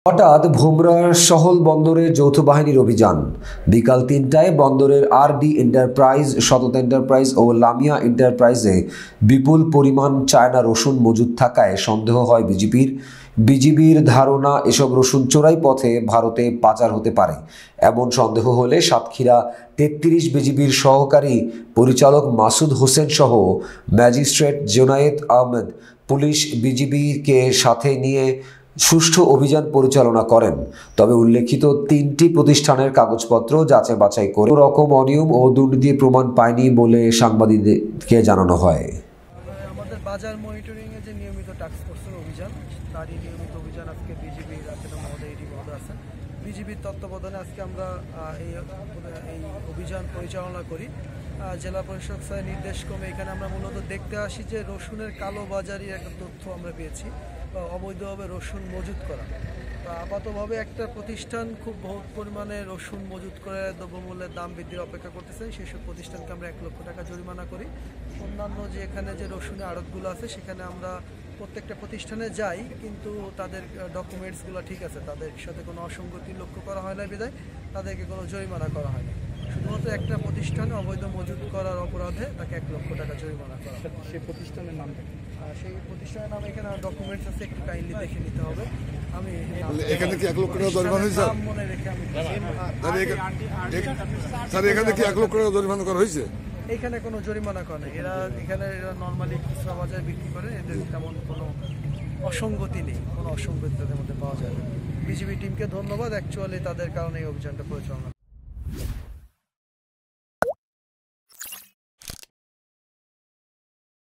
হঠাৎ ভোমরার সহল বন্দরে যৌথ বাহিনীর অভিযান। বিকাল ৩টায় বন্দরের আরডি এন্টারপ্রাইজ, সতত এন্টারপ্রাইজ ও লামিয়া এন্টারপ্রাইজে বিপুল পরিমাণ চায়না রসুন মজুদ থাকায় সন্দেহ হয় বিজিবির ধারণা এসব রসুন চোরাই পথে ভারতে পাচার হতে পারে। এমন সন্দেহ হলে সাতক্ষীরা ৩৩ বিজিবির সহকারী পরিচালক মাসুদ হোসেন সহ ম্যাজিস্ট্রেট জোনায়েদ আহমেদ পুলিশ বিজিবিকে সাথে নিয়ে সুষ্ঠু অভিযান পরিচালনা করেন। তবে উল্লেখিত ৩টি প্রতিষ্ঠানের কাগজপত্র যাচাই বাছাই করে কোনো রকম অনিয়ম ও দুর্নীতির প্রমাণ পায়নি বলে সাংবাদিকদেরকে জানানো হয়। আমাদের বাজার মনিটরিংয়ে যে নিয়মিত টাস্ক ফোর্সের অভিযান, তারই নিয়মিত অভিযান আজকে বিজিবির মহোদয় আছেন। বিজিবির তত্ত্বাবধানে আজকে আমরা এই অভিযান পরিচালনা করি। জেলা পরিষদ স্যারের নির্দেশক্রমে এখানে আমরা মূলত দেখতে আসি যে রসুনের কালো বাজারির একটা তথ্য আমরা পেয়েছি, অবৈধভাবে রসুন মজুত করা। আপাতভাবে একটা প্রতিষ্ঠান খুব বহুত পরিমাণে রসুন মজুত করে দ্রব্যমূল্যের দাম বৃদ্ধির অপেক্ষা করতেছে, সেই সব প্রতিষ্ঠানকে আমরা ১ লক্ষ টাকা জরিমানা করি। অন্যান্য যে এখানে যে রসুনের আড়তগুলো আছে সেখানে আমরা প্রত্যেকটা প্রতিষ্ঠানে যাই, কিন্তু তাদের ডকুমেন্টসগুলো ঠিক আছে, তাদের সাথে কোনো অসঙ্গতি লক্ষ্য করা হয় না বিধায় তাদেরকে কোনো জরিমানা করা হয় না। শুধুমাত্র একটা প্রতিষ্ঠানে অবৈধ মজুত করার অপরাধে তাকে ১ লক্ষ টাকা জরিমানা করা। সেই প্রতিষ্ঠানের নামটা সেই প্রতিষ্ঠানের নাম এখানে ডকুমেন্টস আছে, একটু কাইন্ডলি দেখে নিতে হবে। আমি এখানে কি ১ লক্ষ টাকা জরিমানা হয়েছে? মনে রেখে আমি স্যার, এখানে কি ১ লক্ষ টাকা জরিমানা করা হয়েছে? এখানে কোনো জরিমানা করে না। এরা নর্মালি খুচরা বাজারে বিক্রি করে, এদের তেমন কোনো অসঙ্গতি নেই, কোনো অসঙ্গতি তাদের মধ্যে পাওয়া যায় না। বিজিবি টিমকে ধন্যবাদ, অ্যাকচুয়ালি তাদের কারণে এই অভিযানটা পরিচালনা